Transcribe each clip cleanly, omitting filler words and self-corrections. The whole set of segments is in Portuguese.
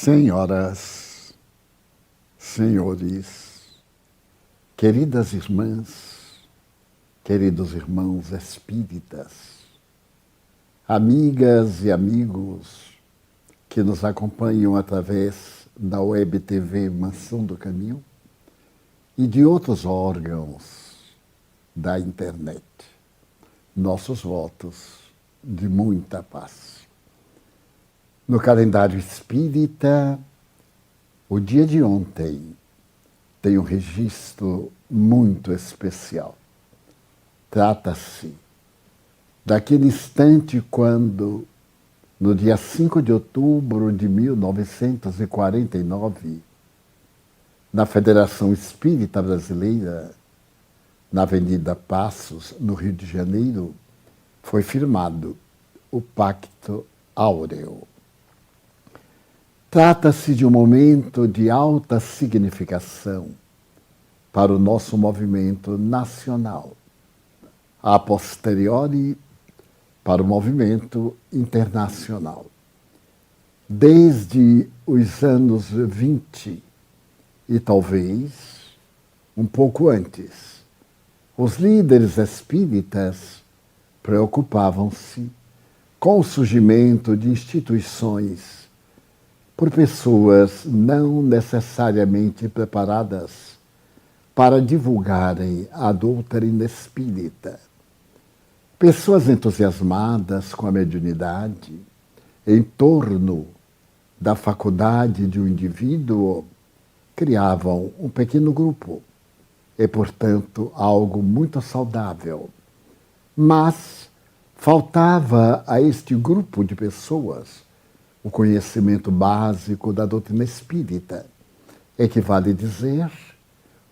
Senhoras, senhores, queridas irmãs, queridos irmãos espíritas, amigas e amigos que nos acompanham através da Web TV Mansão do Caminho e de outros órgãos da internet. Nossos votos de muita paz. No calendário espírita, o dia de ontem tem um registro muito especial. Trata-se daquele instante quando, no dia 5 de outubro de 1949, na Federação Espírita Brasileira, na Avenida Passos, no Rio de Janeiro, foi firmado o Pacto Áureo. Trata-se de um momento de alta significação para o nosso movimento nacional, a posteriori para o movimento internacional. Desde os anos 20 e talvez um pouco antes, os líderes espíritas preocupavam-se com o surgimento de instituições por pessoas não necessariamente preparadas para divulgarem a doutrina espírita. Pessoas entusiasmadas com a mediunidade em torno da faculdade de um indivíduo criavam um pequeno grupo e, portanto, algo muito saudável. Mas faltava a este grupo de pessoas o conhecimento básico da doutrina espírita, equivale dizer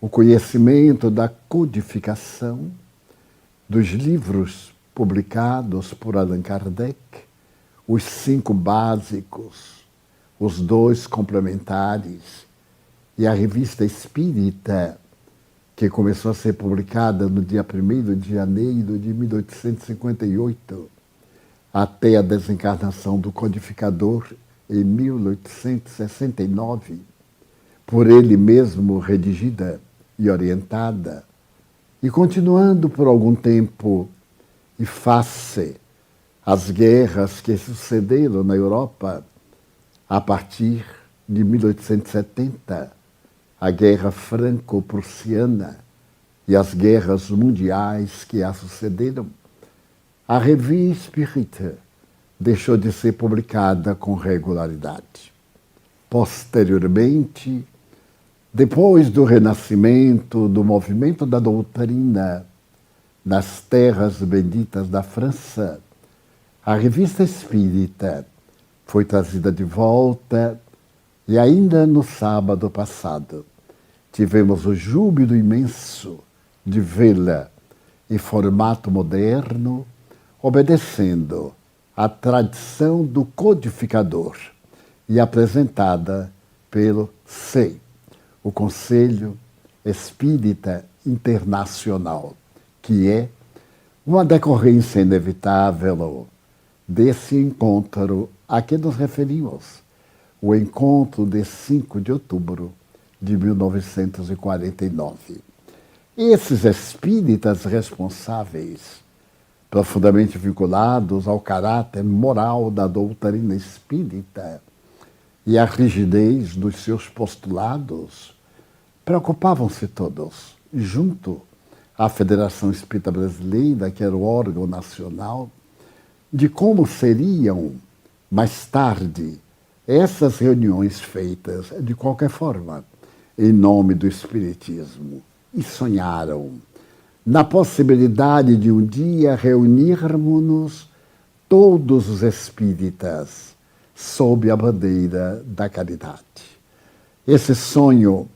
o conhecimento da codificação dos livros publicados por Allan Kardec, os 5 básicos, os 2 complementares e a Revista Espírita, que começou a ser publicada no dia 1º de janeiro de 1858, até a desencarnação do codificador em 1869, por ele mesmo redigida e orientada, e continuando por algum tempo, e face às guerras que sucederam na Europa, a partir de 1870, a Guerra Franco-Prussiana e as guerras mundiais que a sucederam, a Revue Spirite deixou de ser publicada com regularidade. Posteriormente, depois do renascimento do movimento da doutrina nas terras benditas da França, a Revista Espírita foi trazida de volta e ainda no sábado passado tivemos o júbilo imenso de vê-la em formato moderno, obedecendo à tradição do codificador e apresentada pelo CEI, o Conselho Espírita Internacional, que é uma decorrência inevitável desse encontro a que nos referimos, o encontro de 5 de outubro de 1949. Esses espíritas responsáveis, profundamente vinculados ao caráter moral da doutrina espírita e à rigidez dos seus postulados, preocupavam-se todos, junto à Federação Espírita Brasileira, que era o órgão nacional, de como seriam, mais tarde, essas reuniões feitas, de qualquer forma, em nome do Espiritismo, e sonharam na possibilidade de um dia reunirmos todos os espíritas sob a bandeira da caridade. Esse sonho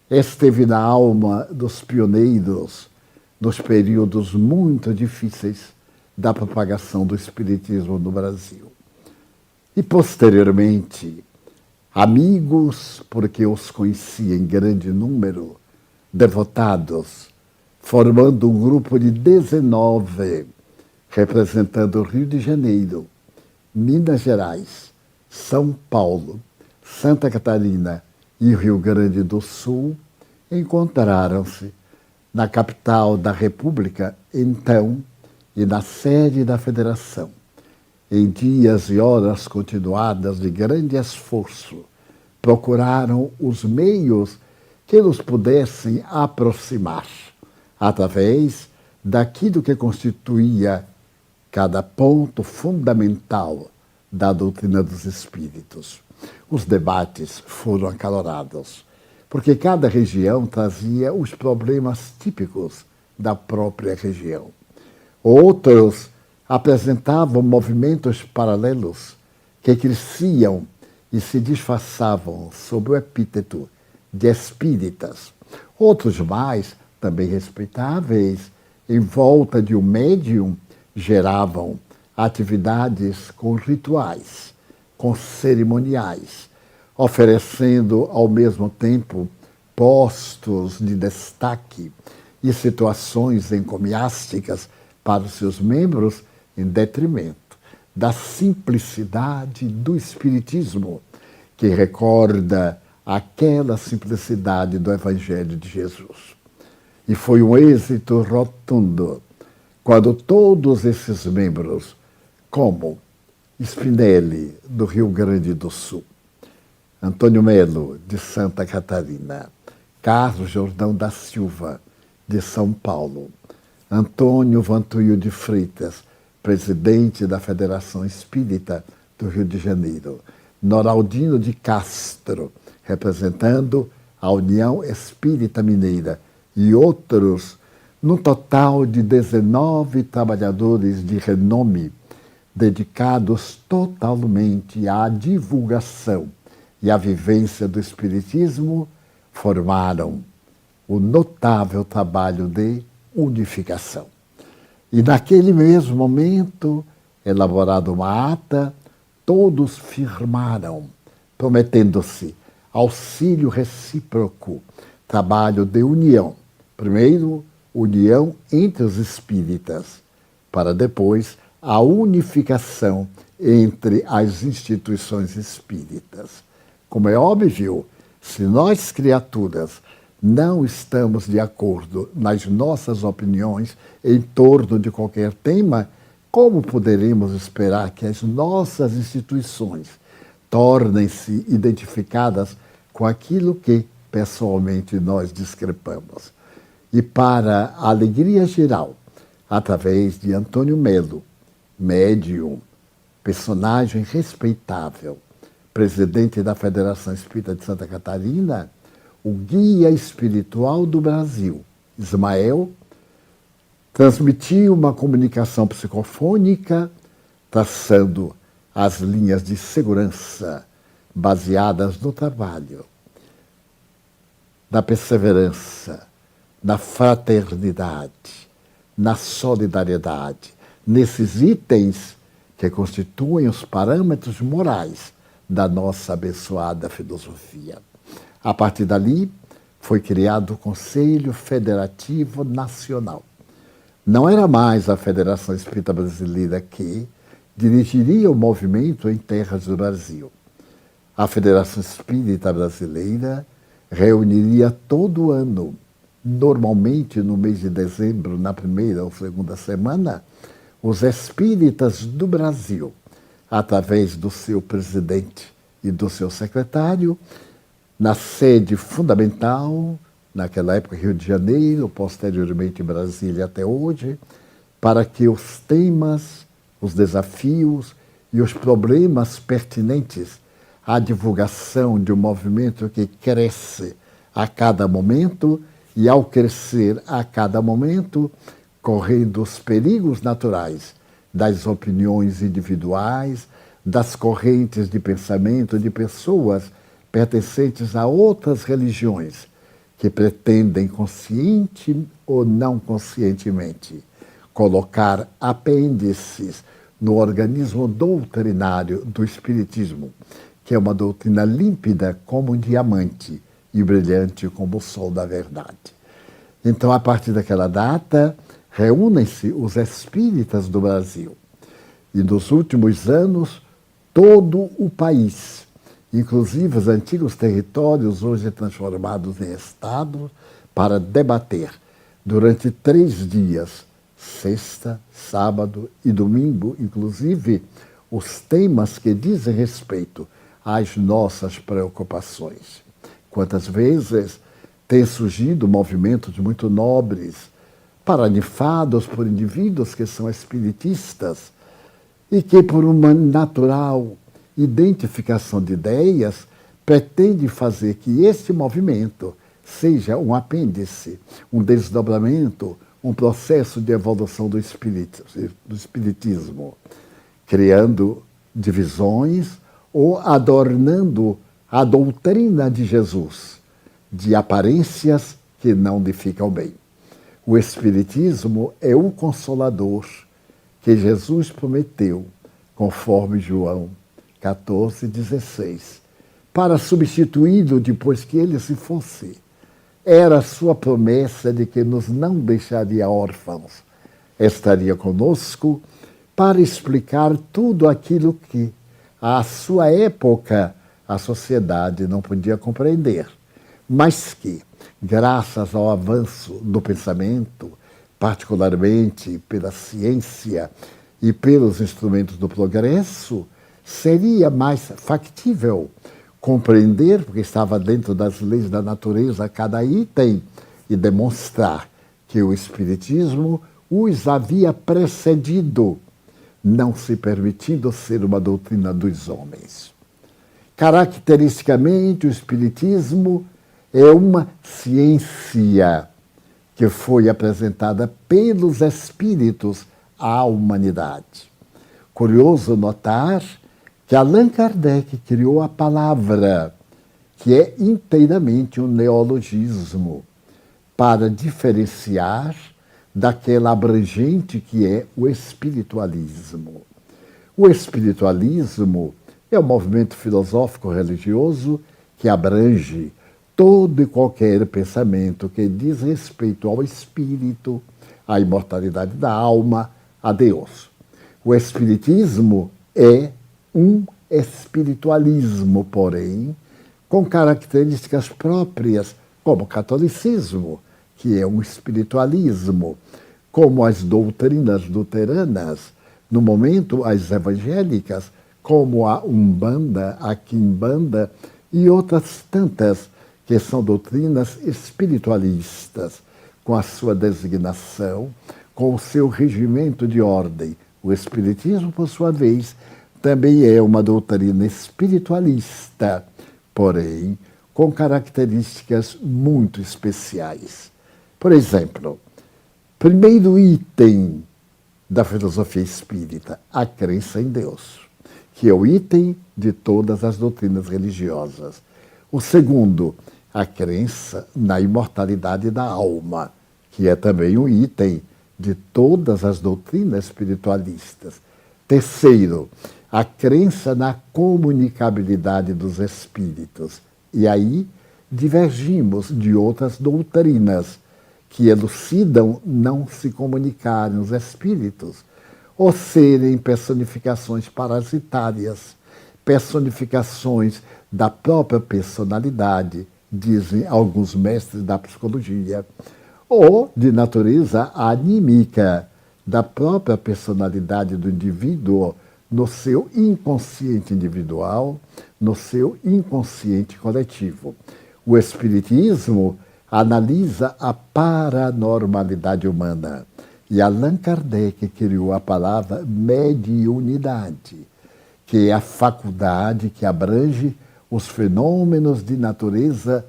esteve na alma dos pioneiros nos períodos muito difíceis da propagação do espiritismo no Brasil. E, posteriormente, amigos, porque os conhecia em grande número, devotados, formando um grupo de 19, representando o Rio de Janeiro, Minas Gerais, São Paulo, Santa Catarina e Rio Grande do Sul encontraram-se na capital da República, então, e na sede da Federação, em dias e horas continuadas de grande esforço, procuraram os meios que nos pudessem aproximar, através daquilo que constituía cada ponto fundamental da doutrina dos espíritos. Os debates foram acalorados, porque cada região trazia os problemas típicos da própria região. Outros apresentavam movimentos paralelos que cresciam e se disfarçavam sob o epíteto de espíritas. Outros mais, também respeitáveis, em volta de um médium, geravam atividades com rituais, com cerimoniais, oferecendo ao mesmo tempo postos de destaque e situações encomiásticas para os seus membros, em detrimento da simplicidade do Espiritismo, que recorda aquela simplicidade do Evangelho de Jesus. E foi um êxito rotundo quando todos esses membros, como Spinelli, do Rio Grande do Sul, Antônio Melo, de Santa Catarina, Carlos Jordão da Silva, de São Paulo, Antônio Vantuil de Freitas, presidente da Federação Espírita do Rio de Janeiro, Noraldino de Castro, representando a União Espírita Mineira, e outros, no total de 19 trabalhadores de renome, dedicados totalmente à divulgação e à vivência do Espiritismo, formaram o notável trabalho de unificação. E naquele mesmo momento, elaborada uma ata, todos firmaram, prometendo-se auxílio recíproco, trabalho de união. Primeiro, união entre os espíritas, para depois a unificação entre as instituições espíritas. Como é óbvio, se nós, criaturas, não estamos de acordo nas nossas opiniões em torno de qualquer tema, como poderemos esperar que as nossas instituições tornem-se identificadas com aquilo que, pessoalmente, nós discrepamos? E para a alegria geral, através de Antônio Melo, médium, personagem respeitável, presidente da Federação Espírita de Santa Catarina, o guia espiritual do Brasil, Ismael, transmitiu uma comunicação psicofônica, traçando as linhas de segurança baseadas no trabalho, na perseverança, na fraternidade, na solidariedade, nesses itens que constituem os parâmetros morais da nossa abençoada filosofia. A partir dali, foi criado o Conselho Federativo Nacional. Não era mais a Federação Espírita Brasileira que dirigiria o movimento em terras do Brasil. A Federação Espírita Brasileira reuniria todo ano, normalmente no mês de dezembro, na primeira ou segunda semana, os espíritas do Brasil, através do seu presidente e do seu secretário, na sede fundamental, naquela época Rio de Janeiro, posteriormente Brasília até hoje, para que os temas, os desafios e os problemas pertinentes à divulgação de um movimento que cresce a cada momento e, ao crescer a cada momento, correndo os perigos naturais das opiniões individuais, das correntes de pensamento de pessoas pertencentes a outras religiões que pretendem, consciente ou não conscientemente, colocar apêndices no organismo doutrinário do Espiritismo, que é uma doutrina límpida como um diamante e brilhante como o sol da verdade. Então, a partir daquela data, reúnem-se os espíritas do Brasil. E nos últimos anos, todo o país, inclusive os antigos territórios hoje transformados em estados, para debater durante 3 dias, sexta, sábado e domingo, inclusive, os temas que dizem respeito às nossas preocupações. Quantas vezes têm surgido movimentos muito nobres, paranifados por indivíduos que são espiritistas e que, por uma natural identificação de ideias, pretendem fazer que este movimento seja um apêndice, um desdobramento, um processo de evolução do espiritismo, criando divisões ou adornando a doutrina de Jesus, de aparências que não lhe ficam bem. O Espiritismo é o Consolador que Jesus prometeu, conforme João 14,16, para substituí-lo depois que ele se fosse. Era a sua promessa de que nos não deixaria órfãos, estaria conosco para explicar tudo aquilo que, à sua época, a sociedade não podia compreender, mas que, graças ao avanço do pensamento, particularmente pela ciência e pelos instrumentos do progresso, seria mais factível compreender, porque estava dentro das leis da natureza, cada item, e demonstrar que o Espiritismo os havia precedido, não se permitindo ser uma doutrina dos homens. Caracteristicamente, o Espiritismo é uma ciência que foi apresentada pelos espíritos à humanidade. Curioso notar que Allan Kardec criou a palavra, que é inteiramente um neologismo, para diferenciar daquela abrangente que é o espiritualismo. O espiritualismo é um movimento filosófico-religioso que abrange todo e qualquer pensamento que diz respeito ao espírito, à imortalidade da alma, a Deus. O espiritismo é um espiritualismo, porém, com características próprias, como o catolicismo, que é um espiritualismo, como as doutrinas luteranas, no momento as evangélicas, como a Umbanda, a Quimbanda e outras tantas que são doutrinas espiritualistas, com a sua designação, com o seu regimento de ordem. O Espiritismo, por sua vez, também é uma doutrina espiritualista, porém, com características muito especiais. Por exemplo, primeiro item da filosofia espírita, a crença em Deus, que é o item de todas as doutrinas religiosas. O segundo, a crença na imortalidade da alma, que é também um item de todas as doutrinas espiritualistas. Terceiro, a crença na comunicabilidade dos espíritos. E aí divergimos de outras doutrinas que elucidam não se comunicarem os espíritos ou serem personificações parasitárias, personificações da própria personalidade, dizem alguns mestres da psicologia, ou de natureza anímica, da própria personalidade do indivíduo no seu inconsciente individual, no seu inconsciente coletivo. O Espiritismo analisa a paranormalidade humana e Allan Kardec criou a palavra mediunidade, que é a faculdade que abrange os fenômenos de natureza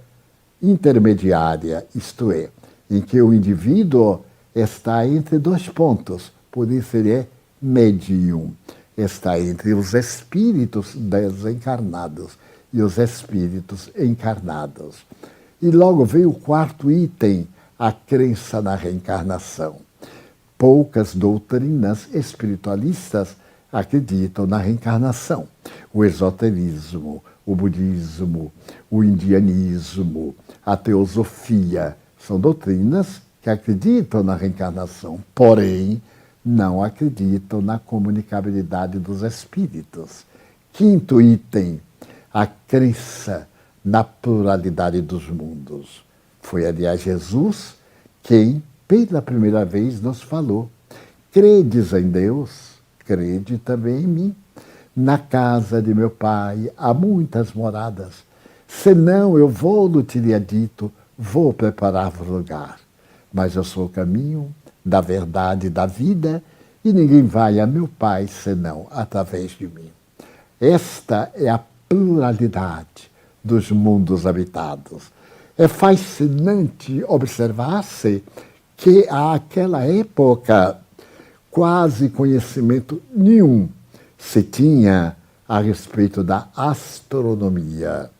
intermediária, isto é, em que o indivíduo está entre 2 pontos, por isso ele é médium. Está entre os espíritos desencarnados e os espíritos encarnados. E logo veio o 4º item, a crença na reencarnação. Poucas doutrinas espiritualistas acreditam na reencarnação. O esoterismo, o budismo, o indianismo, a teosofia, são doutrinas que acreditam na reencarnação, porém não acreditam na comunicabilidade dos espíritos. 5º item, a crença na pluralidade dos mundos. Foi, aliás, Jesus quem, pela primeira vez, nos falou: credes em Deus, crede também em mim. Na casa de meu Pai há muitas moradas. Senão eu vou-lo teria dito, vou preparar-vos lugar. Mas eu sou o caminho da verdade e da vida, e ninguém vai a meu Pai senão através de mim. Esta é a pluralidade dos mundos habitados. É fascinante observar-se que, àquela época, quase conhecimento nenhum se tinha a respeito da astronomia.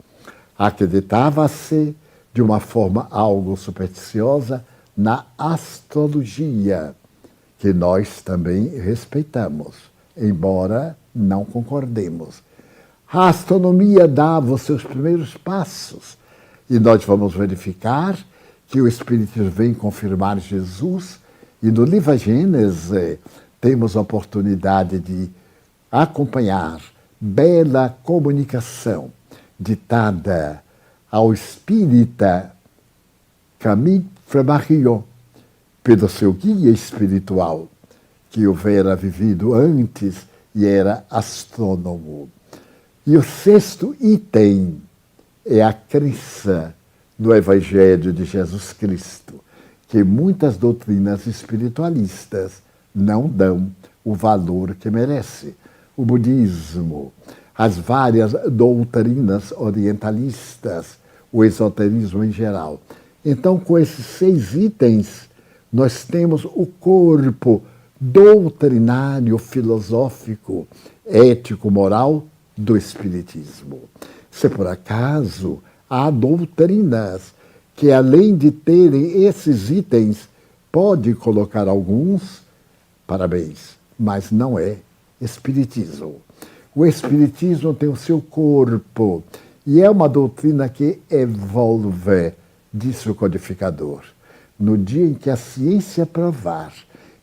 Acreditava-se, de uma forma algo supersticiosa, na astrologia, que nós também respeitamos, embora não concordemos. A astronomia dava os seus primeiros passos, e nós vamos verificar que o Espiritismo vem confirmar Jesus, e no livro Gênesis temos a oportunidade de acompanhar bela comunicação ditada ao espírita Camille Flammarion, pelo seu guia espiritual, que houvera vivido antes e era astrônomo. E o sexto item é a crença no Evangelho de Jesus Cristo, que muitas doutrinas espiritualistas não dão o valor que merece. O budismo, as várias doutrinas orientalistas, o esoterismo em geral. Então, com esses 6 itens, nós temos o corpo doutrinário, filosófico, ético, moral do Espiritismo. Se por acaso há doutrinas que, além de terem esses itens, pode colocar alguns, parabéns, mas não é Espiritismo. O Espiritismo tem o seu corpo e é uma doutrina que evolve, disse o codificador. No dia em que a ciência provar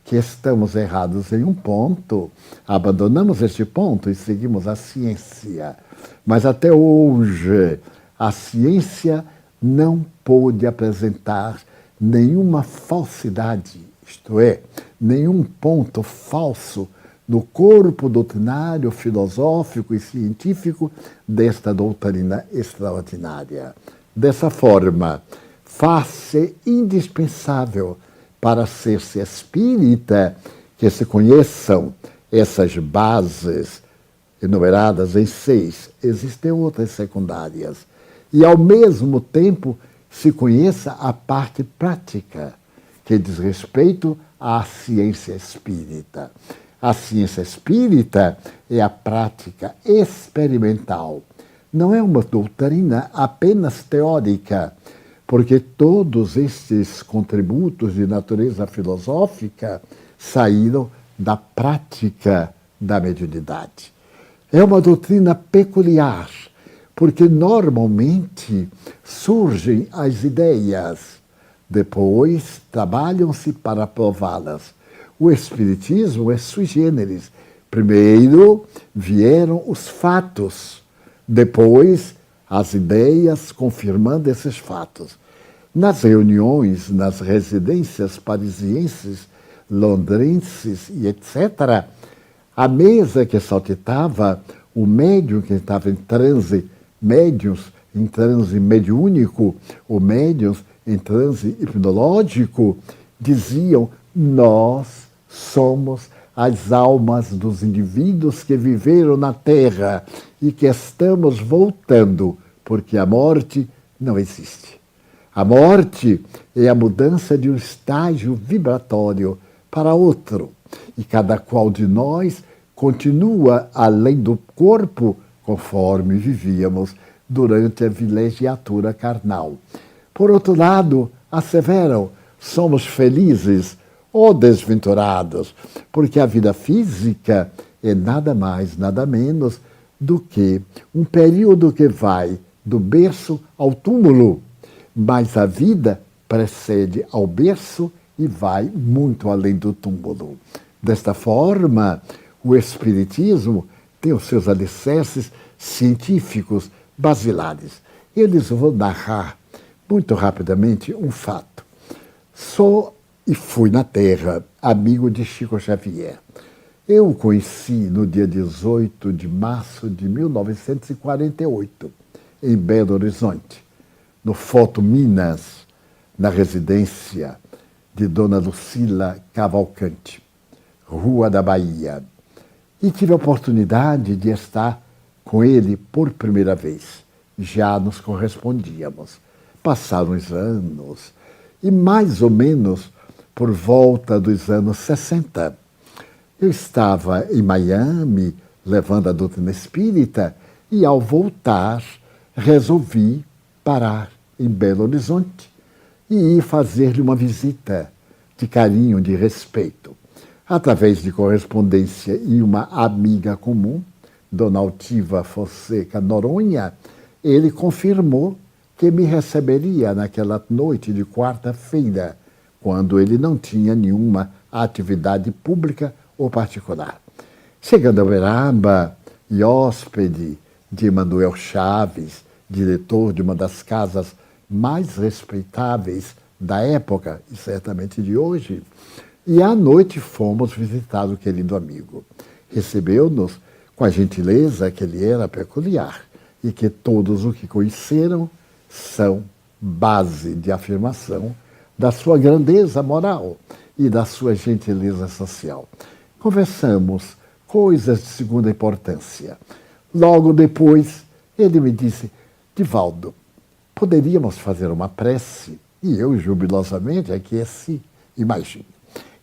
que estamos errados em um ponto, abandonamos este ponto e seguimos a ciência. Mas até hoje, a ciência não pôde apresentar nenhuma falsidade, isto é, nenhum ponto falso no corpo doutrinário, filosófico e científico desta doutrina extraordinária. Dessa forma, faz-se indispensável para ser-se espírita que se conheçam essas bases enumeradas em 6. Existem outras secundárias. E, ao mesmo tempo, se conheça a parte prática, que diz respeito à ciência espírita. A ciência espírita é a prática experimental. Não é uma doutrina apenas teórica, porque todos estes contributos de natureza filosófica saíram da prática da mediunidade. É uma doutrina peculiar, porque normalmente surgem as ideias, depois trabalham-se para prová-las. O Espiritismo é sui generis. Primeiro vieram os fatos, depois as ideias confirmando esses fatos. Nas reuniões, nas residências parisienses, londrenses e etc., a mesa que saltitava, o médium que estava em transe, médiuns em transe mediúnico, ou médiuns em transe hipnológico, diziam: nós somos as almas dos indivíduos que viveram na Terra e que estamos voltando, porque a morte não existe. A morte é a mudança de um estágio vibratório para outro, e cada qual de nós continua além do corpo conforme vivíamos durante a vilegiatura carnal. Por outro lado, asseveram: somos felizes ou desventurados, porque a vida física é nada mais, nada menos do que um período que vai do berço ao túmulo, mas a vida precede ao berço e vai muito além do túmulo. Desta forma, o Espiritismo tem os seus alicerces científicos, basilares. Eu lhes vou narrar muito rapidamente um fato. Sou e fui na Terra amigo de Chico Xavier. Eu o conheci no dia 18 de março de 1948, em Belo Horizonte, no Foto Minas, na residência de Dona Lucila Cavalcante, Rua da Bahia. E tive a oportunidade de estar com ele por primeira vez. Já nos correspondíamos. Passaram os anos, e mais ou menos por volta dos anos 60, eu estava em Miami, levando a doutrina espírita, e ao voltar, resolvi parar em Belo Horizonte e ir fazer-lhe uma visita de carinho, de respeito. Através de correspondência e uma amiga comum, Dona Altiva Fonseca Noronha, ele confirmou que me receberia naquela noite de quarta-feira, quando ele não tinha nenhuma atividade pública ou particular. Chegando a Uberaba e hóspede de Manuel Chaves, diretor de uma das casas mais respeitáveis da época e certamente de hoje, e à noite fomos visitar o querido amigo. Recebeu-nos com a gentileza que lhe era peculiar e que todos o que conheceram são base de afirmação da sua grandeza moral e da sua gentileza social. Conversamos coisas de segunda importância. Logo depois, ele me disse: Divaldo, poderíamos fazer uma prece? E eu, jubilosamente, aqueci. Imagine.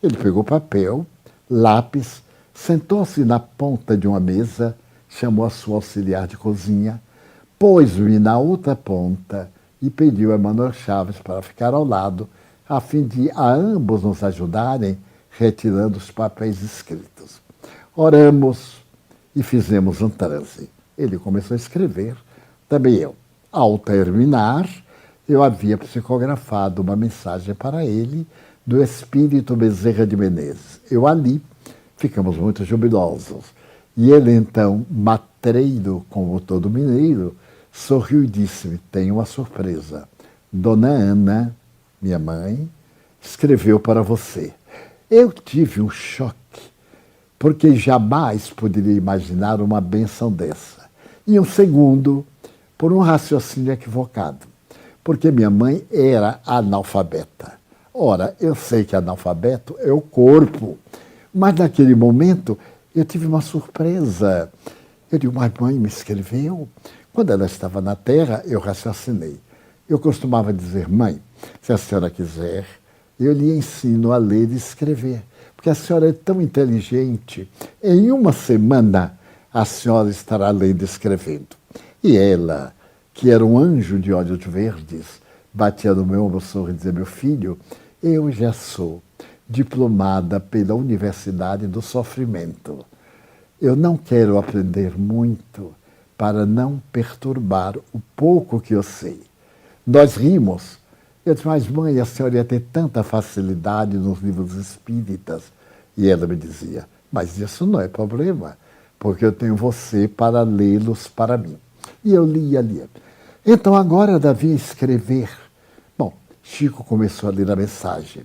Ele pegou papel, lápis, sentou-se na ponta de uma mesa, chamou a sua auxiliar de cozinha, pôs-me na outra ponta e pediu a Manuel Chaves para ficar ao lado, a fim de a ambos nos ajudarem retirando os papéis escritos. Oramos e fizemos um transe. Ele começou a escrever, também eu. Ao terminar, eu havia psicografado uma mensagem para ele do espírito Bezerra de Menezes. Eu ali ficamos muito jubilosos. E ele então, matreiro como todo mineiro, sorriu e disse-me: tenho uma surpresa. Dona Ana, minha mãe, escreveu para você. Eu tive um choque, porque jamais poderia imaginar uma bênção dessa. E um segundo, por um raciocínio equivocado, porque minha mãe era analfabeta. Ora, eu sei que analfabeto é o corpo, mas naquele momento eu tive uma surpresa. Eu digo: mas mãe me escreveu? Quando ela estava na Terra, eu raciocinei. Eu costumava dizer: mãe, se a senhora quiser, eu lhe ensino a ler e escrever, porque a senhora é tão inteligente. Em uma semana, a senhora estará lendo e escrevendo. E ela, que era um anjo de olhos verdes, batia no meu ombro, sorrindo e dizia: meu filho, eu já sou diplomada pela Universidade do Sofrimento. Eu não quero aprender muito para não perturbar o pouco que eu sei. Nós rimos. Eu disse: mas mãe, a senhora ia ter tanta facilidade nos livros espíritas. E ela me dizia: mas isso não é problema, porque eu tenho você para lê-los para mim. E eu lia. Então agora devia escrever. Bom, Chico começou a ler a mensagem.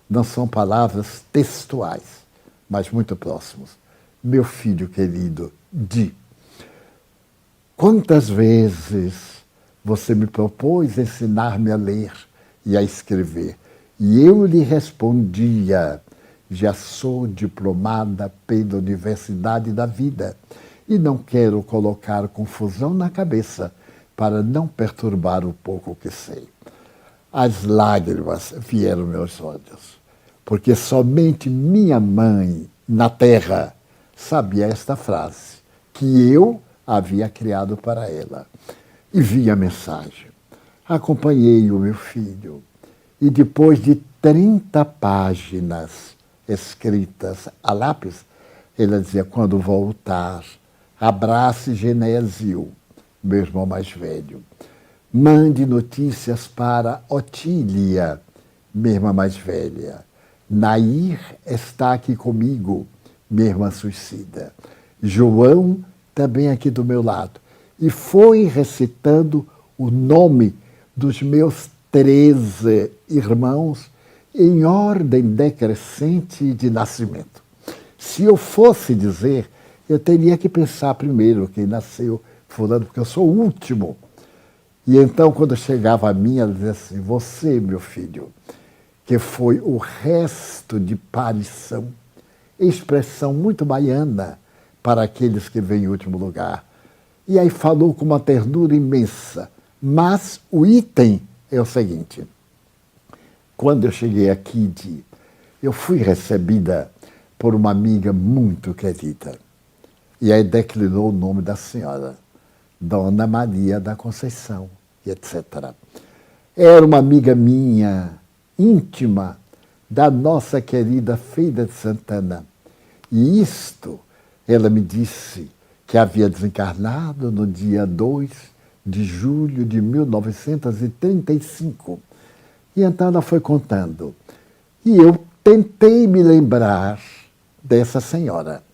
Não são palavras textuais, mas muito próximos. Meu filho querido, quantas vezes você me propôs ensinar-me a ler e a escrever? E eu lhe respondia: já sou diplomada pela Universidade da Vida e não quero colocar confusão na cabeça para não perturbar o pouco que sei. As lágrimas vieram aos meus olhos, porque somente minha mãe, na Terra, sabia esta frase, que eu havia criado para ela. E vi a mensagem. Acompanhei o meu filho. E depois de 30 páginas escritas a lápis, ele dizia: quando voltar, abrace Genésio, meu irmão mais velho. Mande notícias para Otília, minha irmã mais velha. Nair está aqui comigo, minha irmã suicida. João também aqui do meu lado. e foi recitando o nome dos meus 13 irmãos em ordem decrescente de nascimento. Se eu fosse dizer, eu teria que pensar primeiro quem nasceu fulano, porque eu sou o último. E então, quando chegava a mim, ela dizia assim: você, meu filho, que foi o resto de parição, expressão muito baiana para aqueles que vêm em último lugar. E aí falou com uma ternura imensa. Mas o item é o seguinte: quando eu cheguei aqui, eu fui recebida por uma amiga muito querida. E aí declinou o nome da senhora, Dona Maria da Conceição, e etc. Era uma amiga minha, íntima, da nossa querida Feira de Santana. E isto, ela me disse que havia desencarnado no dia 2 de julho de 1935. E então ela foi contando. E eu tentei me lembrar dessa senhora.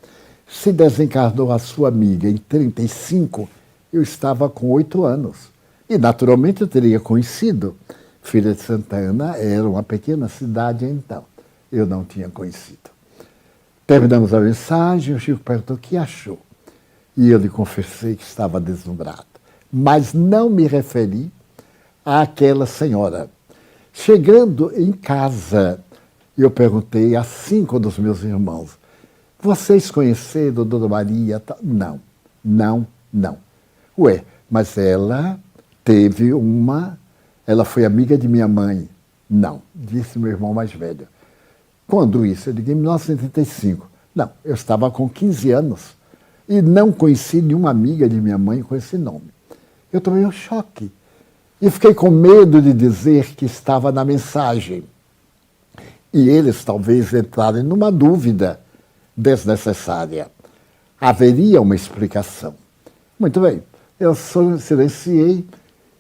Se desencarnou a sua amiga em 35, eu estava com 8 anos. E, naturalmente, eu teria conhecido. Feira de Santana era uma pequena cidade então. Eu não tinha conhecido. Terminamos a mensagem, o Chico perguntou o que achou. E eu lhe confessei que estava deslumbrado. Mas não me referi àquela senhora. Chegando em casa, eu perguntei a 5 dos meus irmãos: vocês conheceram Dona Maria? Não, não, não. Ué, mas ela teve ela foi amiga de minha mãe. Não, disse meu irmão mais velho. Quando isso? Eu digo, em 1935. Não, eu estava com 15 anos e não conheci nenhuma amiga de minha mãe com esse nome. Eu tomei um choque e fiquei com medo de dizer que estava na mensagem. E eles talvez entrarem numa dúvida desnecessária. Haveria uma explicação. Muito bem, eu silenciei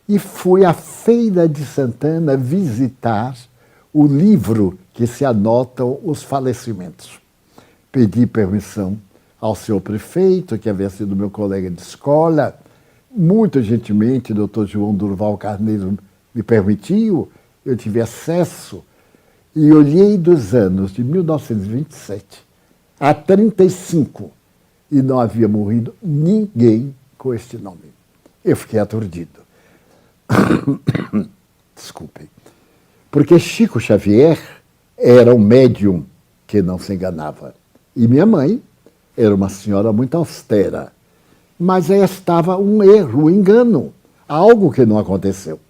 e fui à Feira de Santana visitar o livro que se anotam os falecimentos. Pedi permissão ao senhor prefeito, que havia sido meu colega de escola. Muito gentilmente, o doutor João Durval Carneiro me permitiu, eu tive acesso e olhei dos anos de 1927 a 35 e não havia morrido ninguém com este nome. Eu fiquei aturdido. Desculpem. Porque Chico Xavier era um médium que não se enganava. E minha mãe era uma senhora muito austera. Mas aí estava um erro, um engano, algo que não aconteceu.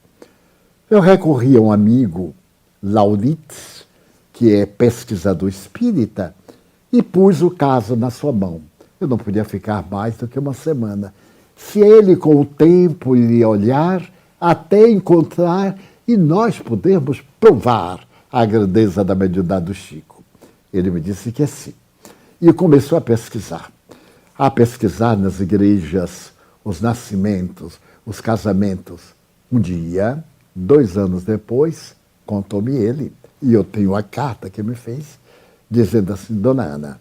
Eu recorri a um amigo, Laurites, que é pesquisador espírita, e pus o caso na sua mão. Eu não podia ficar mais do que uma semana. Se ele, com o tempo, iria olhar, até encontrar, e nós podemos provar a grandeza da mediunidade do Chico. Ele me disse que sim. E começou a pesquisar nas igrejas, os nascimentos, os casamentos. Um dia, 2 anos depois, contou-me ele, e eu tenho a carta que me fez, dizendo assim: Dona Ana,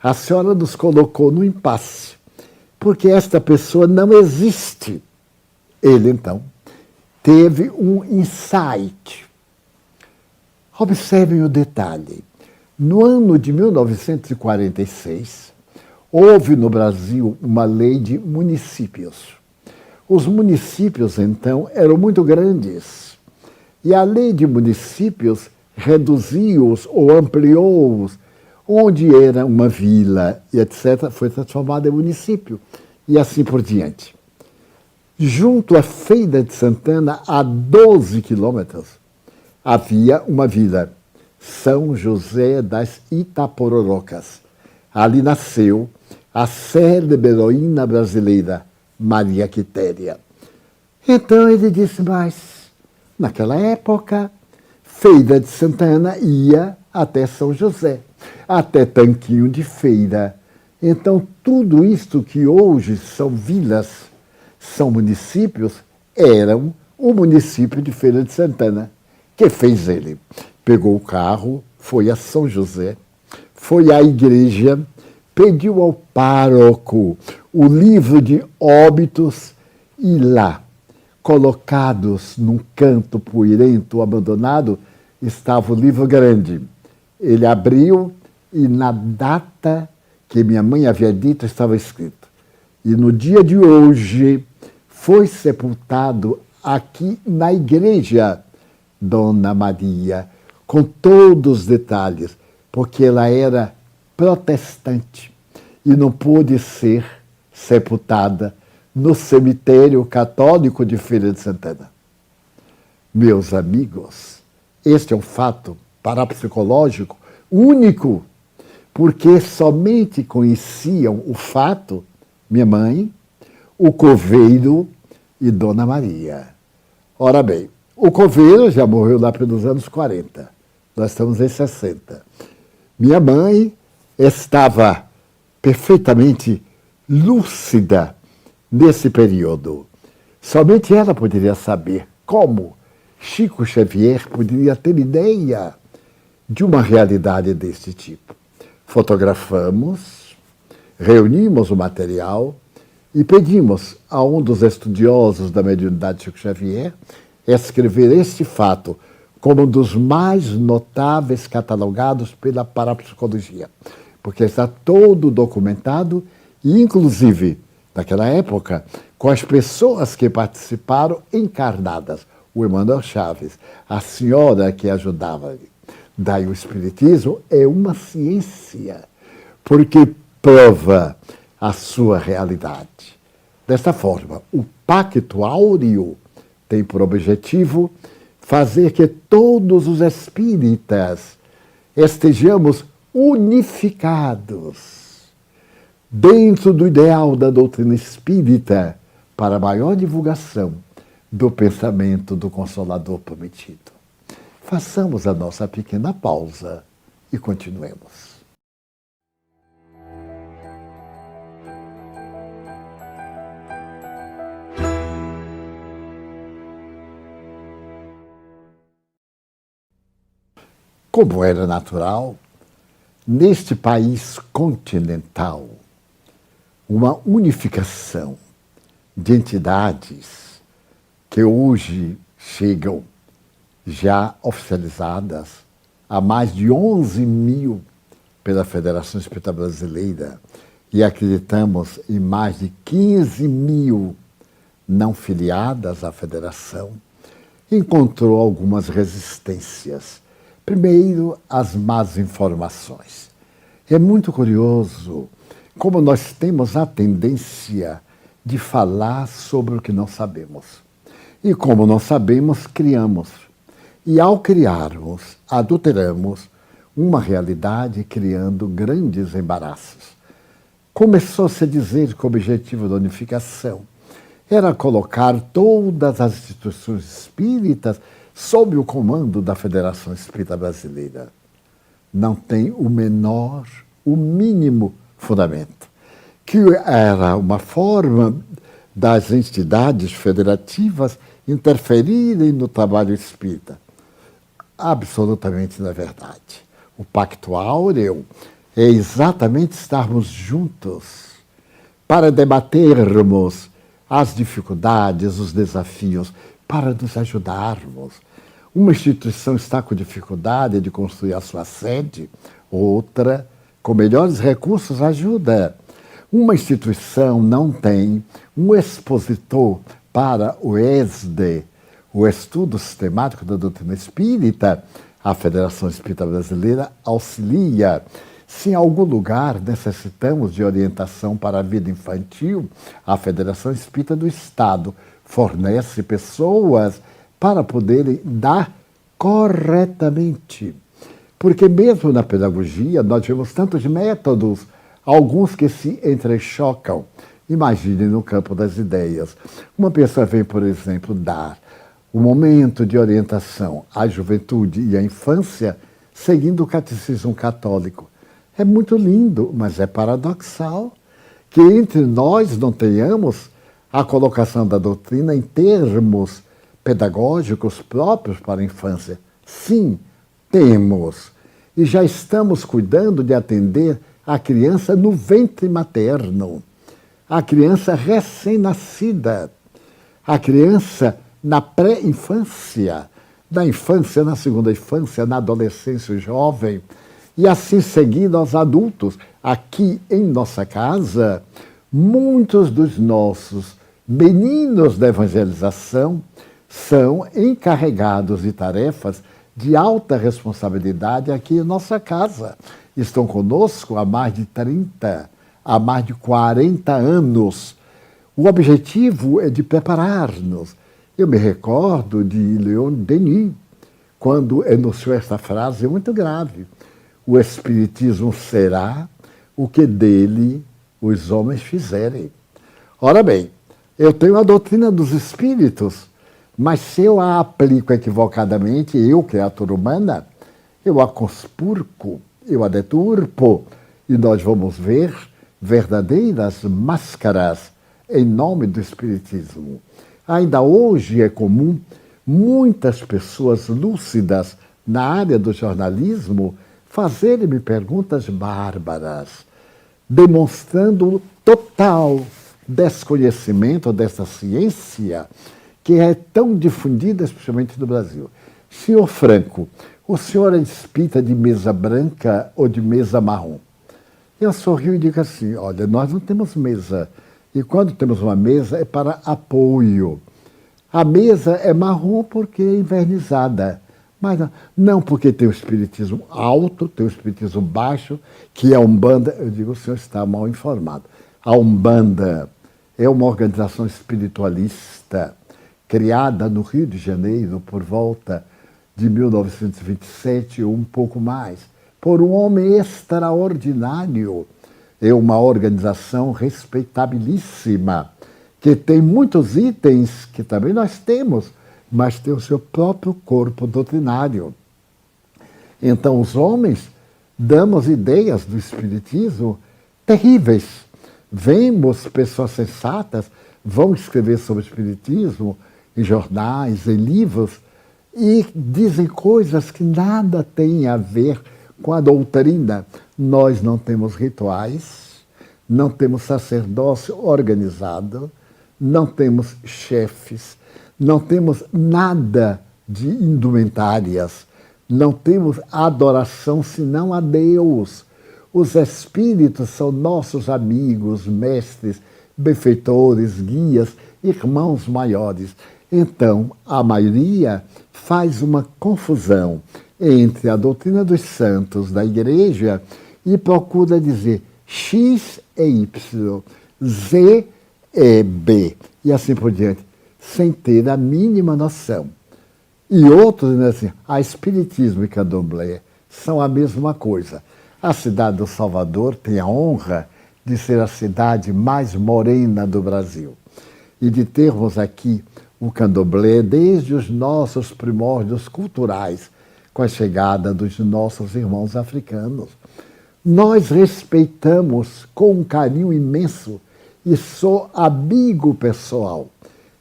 a senhora nos colocou no impasse, porque esta pessoa não existe. Ele, então, teve um insight. Observem o detalhe. No ano de 1946, houve no Brasil uma lei de municípios. Os municípios, então, eram muito grandes. E a lei de municípios reduziu-os ou ampliou-os. Onde era uma vila e etc., foi transformada em município. E assim por diante. Junto à Feira de Santana, a 12 quilômetros, havia uma vila, São José das Itapororocas. Ali nasceu a célebre heroína brasileira, Maria Quitéria. Então ele disse, mas naquela época, Feira de Santana ia até São José, até Tanquinho de Feira. Então tudo isto que hoje são vilas, são municípios, eram o município de Feira de Santana. Que fez ele? Pegou o carro, foi a São José, foi à igreja, pediu ao pároco o livro de óbitos E lá, colocados num canto poeirento, abandonado, estava o livro grande. Ele abriu e na data que minha mãe havia dito estava escrito: e no dia de hoje foi sepultado aqui na igreja Dona Maria, com todos os detalhes, porque ela era protestante e não pôde ser sepultada no cemitério católico de Feira de Santana. Meus amigos, este é um fato parapsicológico único, porque somente conheciam o fato minha mãe, o coveiro e Dona Maria. Ora bem, o coveiro já morreu lá pelos anos 40, nós estamos em 60. Minha mãe estava perfeitamente lúcida nesse período. Somente ela poderia saber como Chico Xavier poderia ter ideia de uma realidade deste tipo. Fotografamos, reunimos o material e pedimos a um dos estudiosos da mediunidade Chico Xavier escrever este fato como um dos mais notáveis catalogados pela parapsicologia, porque está todo documentado e, inclusive, naquela época, com as pessoas que participaram encarnadas. O Emmanuel Chaves, a senhora que ajudava. Daí o Espiritismo é uma ciência, porque prova a sua realidade. Desta forma, o Pacto Áureo tem por objetivo fazer que todos os espíritas estejamos unificados dentro do ideal da doutrina espírita para a maior divulgação do pensamento do Consolador prometido. Façamos a nossa pequena pausa e continuemos. Como era natural, neste país continental, uma unificação de entidades que hoje chegam já oficializadas a mais de 11 mil pela Federação Espírita Brasileira e acreditamos em mais de 15 mil não filiadas à Federação, encontrou algumas resistências. Primeiro, as más informações. É muito curioso como nós temos a tendência de falar sobre o que não sabemos. E como não sabemos, criamos. E ao criarmos, adulteramos uma realidade criando grandes embaraços. Começou-se a dizer que o objetivo da unificação era colocar todas as instituições espíritas sob o comando da Federação Espírita Brasileira. Não tem o menor, o mínimo fundamento. Que era uma forma das entidades federativas interferirem no trabalho espírita. Absolutamente não é verdade. O Pacto Áureo é exatamente estarmos juntos para debatermos as dificuldades, os desafios, para nos ajudarmos. Uma instituição está com dificuldade de construir a sua sede, outra, com melhores recursos, ajuda. Uma instituição não tem um expositor para o ESD, o Estudo Sistemático da Doutrina Espírita. A Federação Espírita Brasileira auxilia. Se em algum lugar necessitamos de orientação para a vida infantil, a Federação Espírita do Estado fornece pessoas para poderem dar corretamente. Porque mesmo na pedagogia nós vemos tantos métodos, alguns que se entrechocam. Imagine no campo das ideias. Uma pessoa vem, por exemplo, dar um momento de orientação à juventude e à infância seguindo o catecismo católico. É muito lindo, mas é paradoxal que entre nós não tenhamos a colocação da doutrina em termos pedagógicos próprios para a infância. Sim, temos. E já estamos cuidando de atender a criança no ventre materno, a criança recém-nascida. A criança na pré-infância, na infância, na segunda infância, na adolescência e jovem, e assim seguindo aos adultos. Aqui em nossa casa, muitos dos nossos meninos da evangelização são encarregados de tarefas de alta responsabilidade aqui em nossa casa. Estão conosco há mais de 30, há mais de 40 anos. O objetivo é de preparar-nos. Eu me recordo de Leon Denis, quando enunciou esta frase muito grave: o Espiritismo será o que dele os homens fizerem. Ora bem, eu tenho a doutrina dos espíritos, mas se eu a aplico equivocadamente, eu, criatura humana, eu a conspurco, eu a deturpo, e nós vamos ver verdadeiras máscaras em nome do Espiritismo. Ainda hoje é comum muitas pessoas lúcidas na área do jornalismo fazerem-me perguntas bárbaras, demonstrando total desconhecimento dessa ciência que é tão difundida, especialmente no Brasil. Senhor Franco, o senhor é espírita de mesa branca ou de mesa marrom? Eu sorrio e digo assim: olha, nós não temos mesa. E quando temos uma mesa é para apoio. A mesa é marrom porque é invernizada. Mas não porque tem o espiritismo alto, tem o espiritismo baixo, que é a Umbanda. Eu digo, o senhor está mal informado. A Umbanda é uma organização espiritualista criada no Rio de Janeiro por volta de 1927 ou um pouco mais, por um homem extraordinário. É uma organização respeitabilíssima, que tem muitos itens que também nós temos, mas tem o seu próprio corpo doutrinário. Então, os homens damos ideias do Espiritismo terríveis. Vemos pessoas sensatas, vão escrever sobre o Espiritismo em jornais, em livros, e dizem coisas que nada têm a ver com a doutrina. Nós não temos rituais, não temos sacerdócio organizado, não temos chefes, não temos nada de indumentárias, não temos adoração senão a Deus. Os espíritos são nossos amigos, mestres, benfeitores, guias, irmãos maiores. Então, a maioria faz uma confusão entre a doutrina dos santos da Igreja e procura dizer X é Y, Z é B, e assim por diante, sem ter a mínima noção. E outros dizem assim: a Espiritismo e Candomblé são a mesma coisa. A cidade do Salvador tem a honra de ser a cidade mais morena do Brasil e de termos aqui o Candomblé desde os nossos primórdios culturais, com a chegada dos nossos irmãos africanos. Nós respeitamos com um carinho imenso e sou amigo pessoal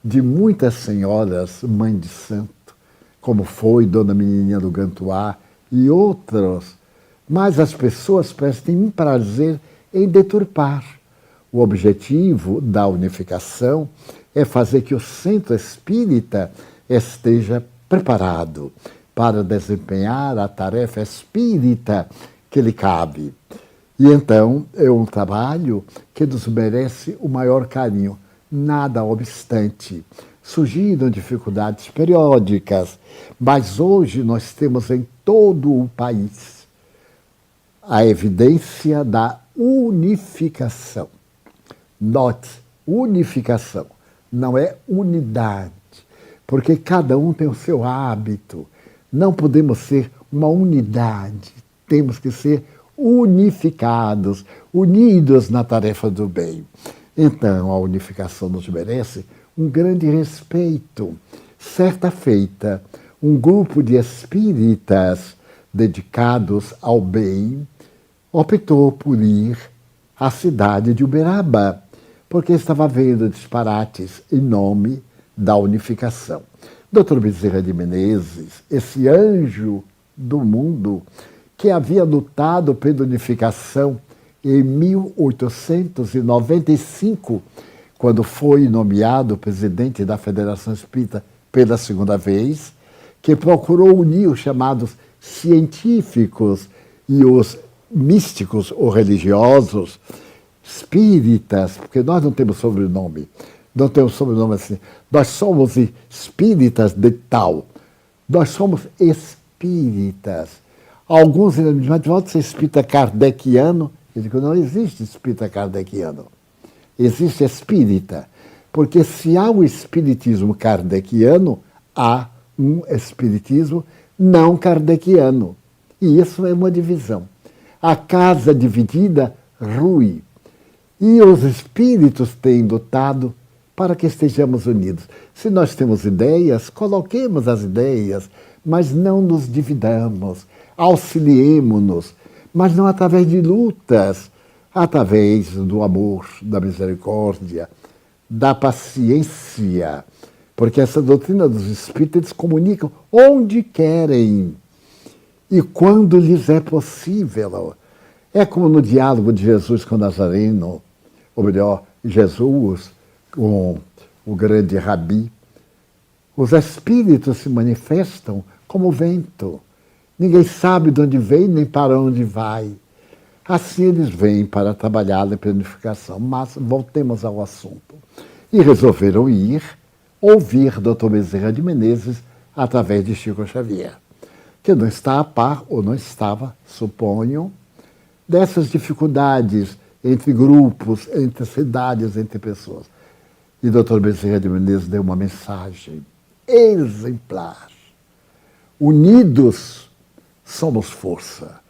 de muitas senhoras mãe de santo, como foi Dona Menininha do Gantuá e outros, mas as pessoas têm um prazer em deturpar. O objetivo da unificação é fazer que o centro espírita esteja preparado para desempenhar a tarefa espírita que lhe cabe. E então é um trabalho que nos merece o maior carinho. Nada obstante, surgiram dificuldades periódicas, mas hoje nós temos em todo o país a evidência da unificação. Note, unificação, não é unidade, porque cada um tem o seu hábito. Não podemos ser uma unidade, temos que ser unificados, unidos na tarefa do bem. Então, a unificação nos merece um grande respeito. Certa feita, um grupo de espíritas dedicados ao bem optou por ir à cidade de Uberaba, porque estava vendo disparates em nome da unificação. Dr. Bezerra de Menezes, esse anjo do mundo que havia lutado pela unificação em 1895, quando foi nomeado presidente da Federação Espírita pela segunda vez, que procurou unir os chamados científicos e os místicos ou religiosos, espíritas, porque nós não temos sobrenome, não temos sobrenome assim, nós somos espíritas de tal, nós somos espíritas. Alguns dizem, mas pode ser espírita kardeciano? Eu digo, não existe espírita kardeciano, existe espírita, porque se há o espiritismo kardeciano, há um espiritismo não kardeciano, e isso é uma divisão. A casa dividida rui. E os espíritos têm lutado para que estejamos unidos. Se nós temos ideias, coloquemos as ideias, mas não nos dividamos, auxiliemo-nos, mas não através de lutas, através do amor, da misericórdia, da paciência, porque essa doutrina dos espíritos eles comunicam onde querem e quando lhes é possível. É como no diálogo de Jesus com Nazareno, ou melhor, Jesus com o grande Rabi. Os espíritos se manifestam como o vento. Ninguém sabe de onde vem nem para onde vai. Assim eles vêm para trabalhar na planificação. Mas voltemos ao assunto. E resolveram ir ouvir Dr. Bezerra de Menezes através de Chico Xavier, que não está a par, ou não estava, suponho, dessas dificuldades entre grupos, entre cidades, entre pessoas. E Dr. Bezerra de Menezes deu uma mensagem exemplar. Unidos somos força.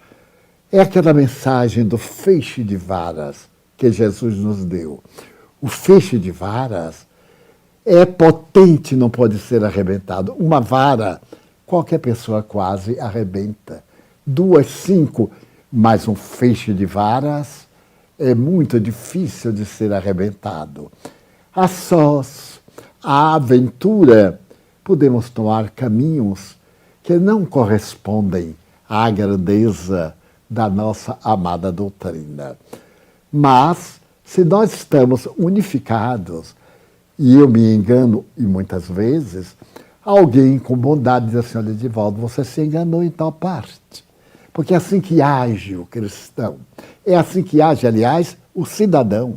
É aquela mensagem do feixe de varas que Jesus nos deu. O feixe de varas é potente, não pode ser arrebentado. Uma vara, qualquer pessoa quase arrebenta. 2, 5, mas um feixe de varas é muito difícil de ser arrebentado. A sós, a aventura, podemos tomar caminhos que não correspondem à grandeza da nossa amada doutrina. Mas, se nós estamos unificados, e eu me engano, e muitas vezes, alguém com bondade diz assim, olha, Edivaldo, você se enganou em tal parte. Porque é assim que age o cristão. É assim que age, aliás, o cidadão.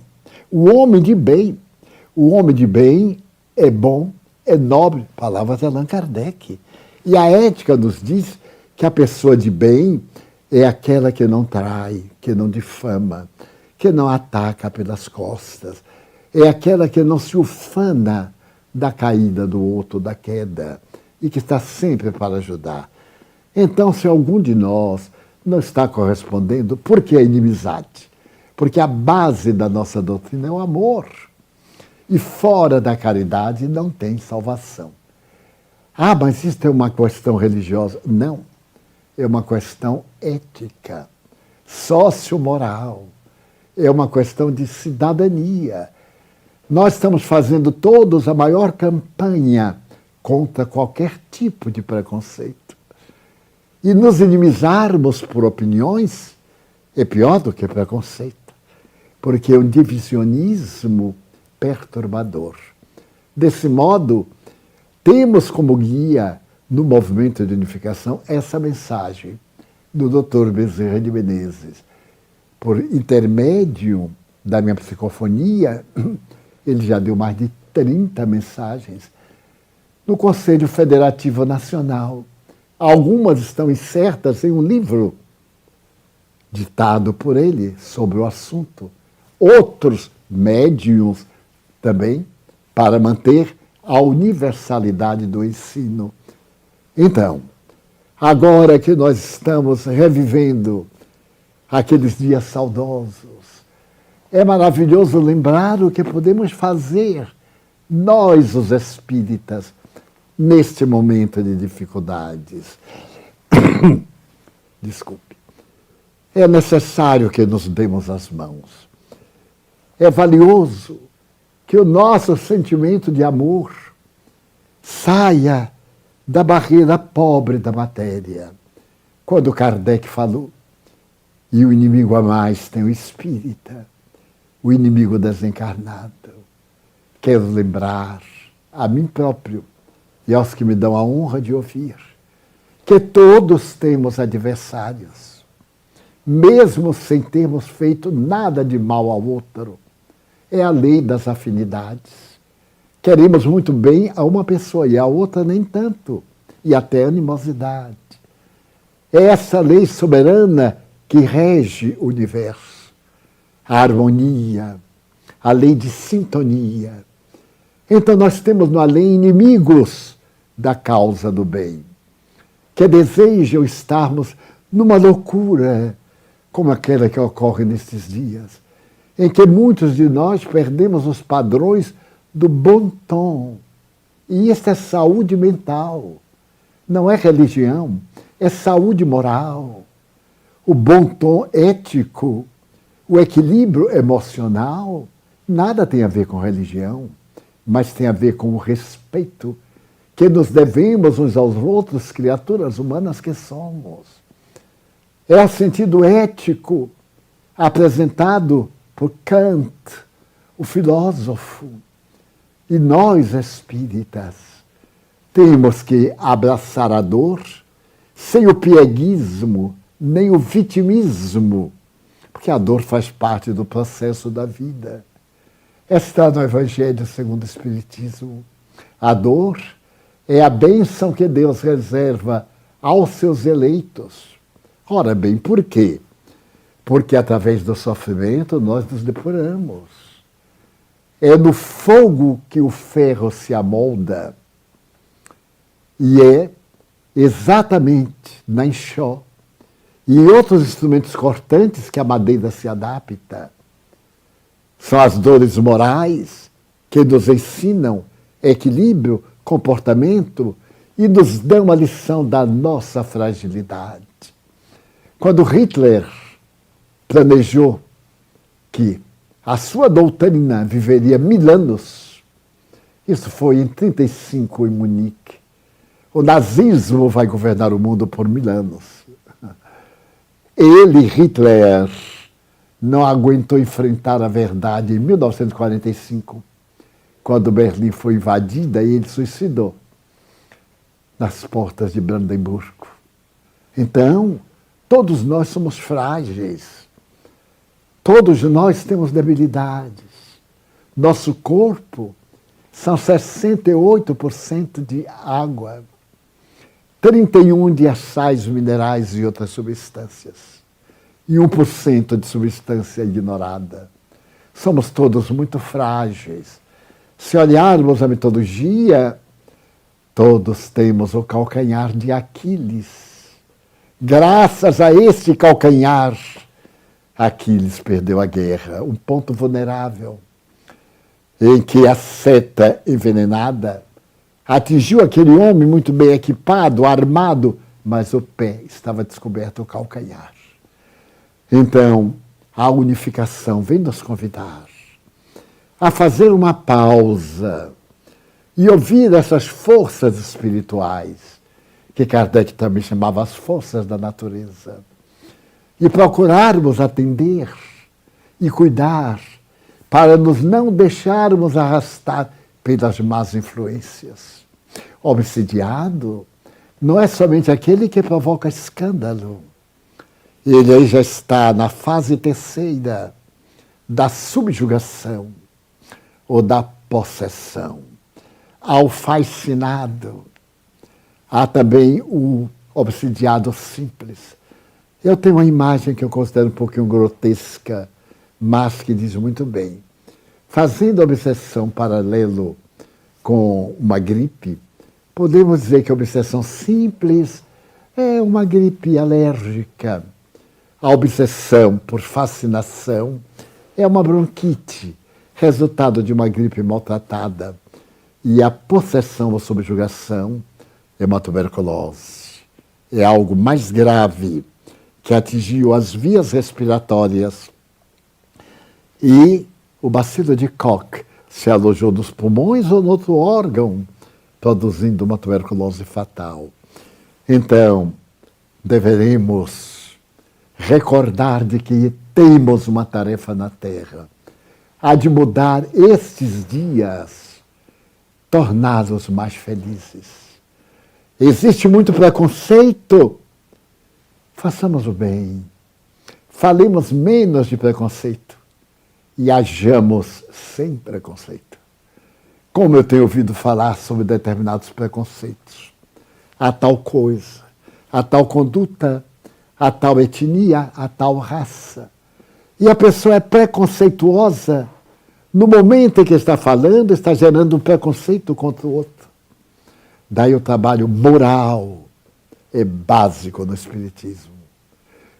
O homem de bem. O homem de bem é bom, é nobre. Palavras de Allan Kardec. E a ética nos diz que a pessoa de bem é aquela que não trai, que não difama, que não ataca pelas costas. É aquela que não se ufana da caída do outro, da queda, e que está sempre para ajudar. Então, se algum de nós não está correspondendo, por que a inimizade? Porque a base da nossa doutrina é o amor. E fora da caridade não tem salvação. Ah, mas isso é uma questão religiosa. Não. É uma questão ética, sociomoral. É uma questão de cidadania. Nós estamos fazendo todos a maior campanha contra qualquer tipo de preconceito. E nos inimizarmos por opiniões é pior do que preconceito, porque é um divisionismo perturbador. Desse modo, temos como guia no movimento de unificação essa mensagem do Dr. Bezerra de Menezes. Por intermédio da minha psicofonia, ele já deu mais de 30 mensagens no Conselho Federativo Nacional. Algumas estão incertas em um livro ditado por ele sobre o assunto. Outros médiuns também, para manter a universalidade do ensino. Então, agora que nós estamos revivendo aqueles dias saudosos, é maravilhoso lembrar o que podemos fazer, nós, os espíritas, neste momento de dificuldades. Desculpe. É necessário que nos demos as mãos. É valioso que o nosso sentimento de amor saia da barreira pobre da matéria. Quando Kardec falou, e o inimigo a mais tem o espírita, o inimigo desencarnado. quero lembrar a mim próprio e aos que me dão a honra de ouvir que todos temos adversários, mesmo sem termos feito nada de mal ao outro. É a lei das afinidades. Queremos muito bem a uma pessoa e a outra nem tanto, e até animosidade. É essa lei soberana que rege o universo. A harmonia, a lei de sintonia. Então nós temos no além inimigos da causa do bem, que desejam estarmos numa loucura como aquela que ocorre nestes dias, em que muitos de nós perdemos os padrões do bom tom. E isso é saúde mental, não é religião, é saúde moral. O bom tom ético, o equilíbrio emocional, nada tem a ver com religião, mas tem a ver com o respeito que nos devemos uns aos outros, criaturas humanas que somos. É o sentido ético apresentado por Kant, o filósofo. E nós, espíritas, temos que abraçar a dor sem o pieguismo, nem o vitimismo, porque a dor faz parte do processo da vida. Está no Evangelho segundo o Espiritismo. A dor é a bênção que Deus reserva aos seus eleitos. Ora bem, por quê? Porque através do sofrimento nós nos depuramos. É no fogo que o ferro se amolda. E é exatamente na enxó e em outros instrumentos cortantes que a madeira se adapta. São as dores morais que nos ensinam equilíbrio, comportamento e nos dão a lição da nossa fragilidade. Quando Hitler planejou que a sua doutrina viveria 1000 anos, isso foi em 1935 em Munique. O nazismo vai governar o mundo por 1000 anos. Ele, Hitler, não aguentou enfrentar a verdade em 1945, quando Berlim foi invadida e ele suicidou nas portas de Brandemburgo. Então, todos nós somos frágeis. Todos nós temos debilidades. Nosso corpo são 68% de água, 31% de sais minerais e outras substâncias, e 1% de substância ignorada. Somos todos muito frágeis. Se olharmos a mitologia, todos temos o calcanhar de Aquiles. Graças a esse calcanhar, Aquiles perdeu a guerra, um ponto vulnerável, em que a seta envenenada atingiu aquele homem muito bem equipado, armado, mas o pé estava descoberto, o calcanhar. Então, a unificação vem nos convidar a fazer uma pausa e ouvir essas forças espirituais, que Kardec também chamava as forças da natureza, e procurarmos atender e cuidar para nos não deixarmos arrastar pelas más influências. Obsidiado não é somente aquele que provoca escândalo. Ele aí já está na fase terceira da subjugação ou da possessão. Há o fascinado, há também o obsidiado simples. Eu tenho uma imagem que eu considero um pouquinho grotesca, mas que diz muito bem. Fazendo a obsessão paralelo com uma gripe, podemos dizer que a obsessão simples é uma gripe alérgica. A obsessão por fascinação é uma bronquite, resultado de uma gripe maltratada. E a possessão ou subjugação é uma tuberculose. É algo mais grave, que atingiu as vias respiratórias e o bacilo de Koch se alojou nos pulmões ou no outro órgão, produzindo uma tuberculose fatal. Então, deveremos recordar de que temos uma tarefa na Terra. há de mudar estes dias, torná-los mais felizes. Existe muito preconceito. Façamos o bem. Falemos menos de preconceito e hajamos sem preconceito. Como eu tenho ouvido falar sobre determinados preconceitos, a tal coisa, a tal conduta, a tal etnia, a tal raça. E a pessoa é preconceituosa, no momento em que está falando, está gerando um preconceito contra o outro. Daí o trabalho moral é básico no Espiritismo.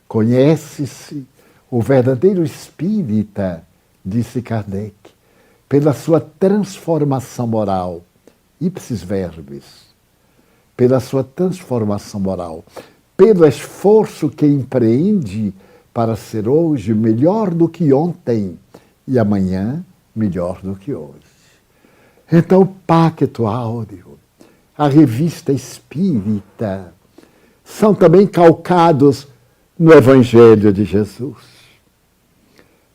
Conhece-se o verdadeiro espírita, disse Kardec, pela sua transformação moral, ipsis verbis, pela sua transformação moral, pelo esforço que empreende para ser hoje melhor do que ontem e amanhã melhor do que hoje. Então, o Pacto Áureo, a Revista Espírita, são também calcados no Evangelho de Jesus,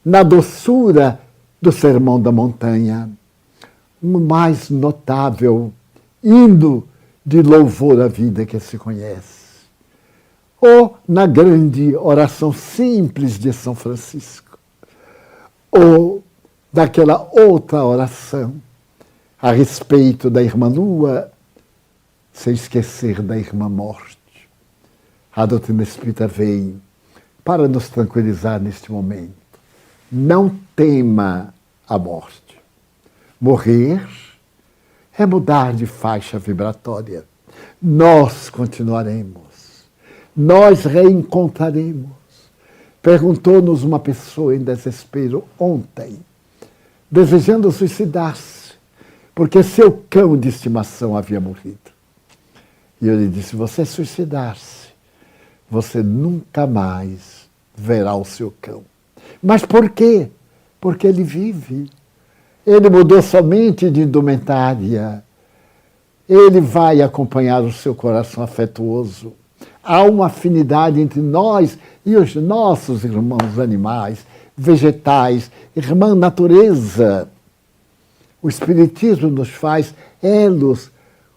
na doçura do Sermão da Montanha, o mais notável hino de louvor à vida que se conhece, ou na grande oração simples de São Francisco, ou daquela outra oração a respeito da irmã Lua, sem esquecer da irmã Morte. A doutrina espírita vem para nos tranquilizar neste momento. Não tema a morte. Morrer é mudar de faixa vibratória. Nós continuaremos. Nós reencontraremos. Perguntou-nos uma pessoa em desespero ontem, desejando suicidar-se, porque seu cão de estimação havia morrido. E eu lhe disse, você suicidar-se, você nunca mais verá o seu cão. Mas por quê? Porque ele vive. Ele mudou somente de indumentária. Ele vai acompanhar o seu coração afetuoso. Há uma afinidade entre nós e os nossos irmãos animais, vegetais, irmã natureza. O Espiritismo nos faz elos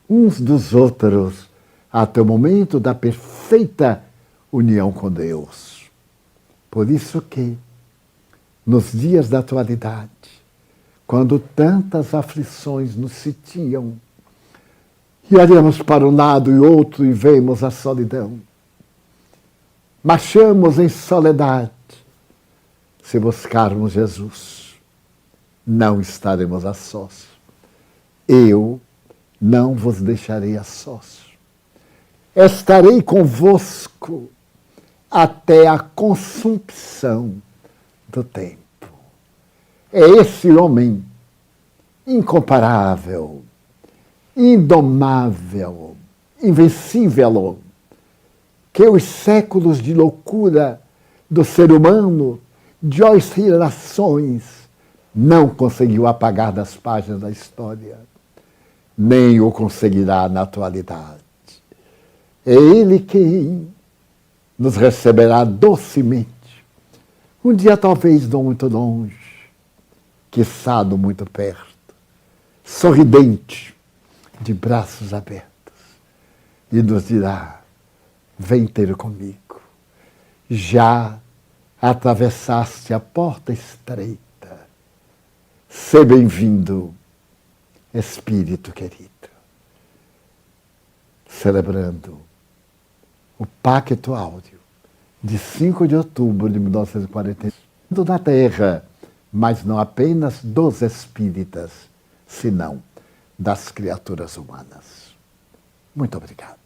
uns dos outros até o momento da perfeita união com Deus. Por isso que, nos dias da atualidade, quando tantas aflições nos sitiam, e olhamos para um lado e outro e vemos a solidão, marchamos em soledade. Se buscarmos Jesus, não estaremos a sós. Eu não vos deixarei a sós. Estarei convosco até a consumpção do tempo. É esse homem incomparável, indomável, invencível, que os séculos de loucura do ser humano, de oscilações, não conseguiu apagar das páginas da história, nem o conseguirá na atualidade. É Ele quem nos receberá docemente, um dia talvez não muito longe, quiçá não muito perto, sorridente, de braços abertos, e nos dirá, vem ter comigo, já atravessaste a porta estreita, seja bem-vindo, Espírito querido. Celebrando o Pacto Áureo de 5 de outubro de 1945, na Terra, mas não apenas dos espíritas, senão das criaturas humanas. Muito obrigado.